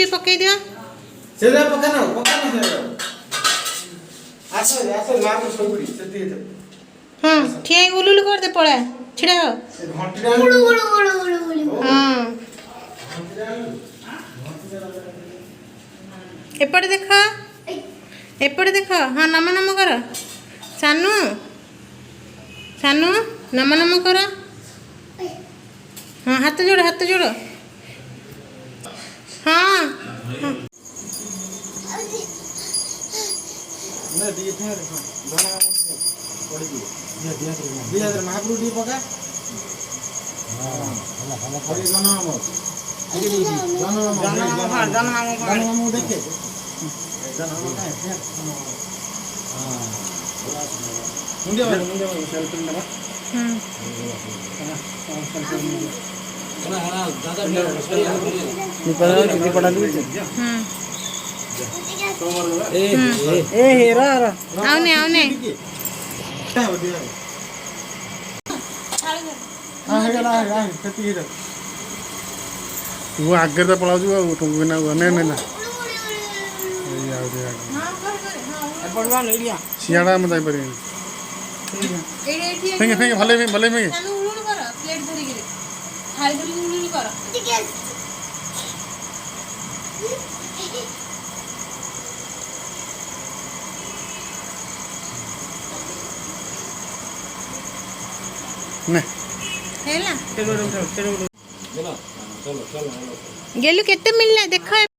टे पकई दियो सेरा पकाना सेरा आसो आसो लाग सोगुड़ी सेती दे हां ठिया उलुलु कर दे पड़ा छिड़ा हो घंटी हां एपटे देखो हाँ नम नम कर सानू सानू नम नम कर हाँ हाथ जोड़ हाँ ना दिए थे धना पड़ गई दिया दे महाप्रभु डी पका हां हला खाली धना हम आगे दी धना हम देखे धना हम है हां मुंडे सेल्फ लगा दादा पड़ा ए हेरा आवने वो आगे तो पड़ा ना सियाड़ा में जाई परिन फेंगे भले में प्लेट धरि गिरे थाली धरि उलुलु कर ने हेला गेलु केते मिलले देखो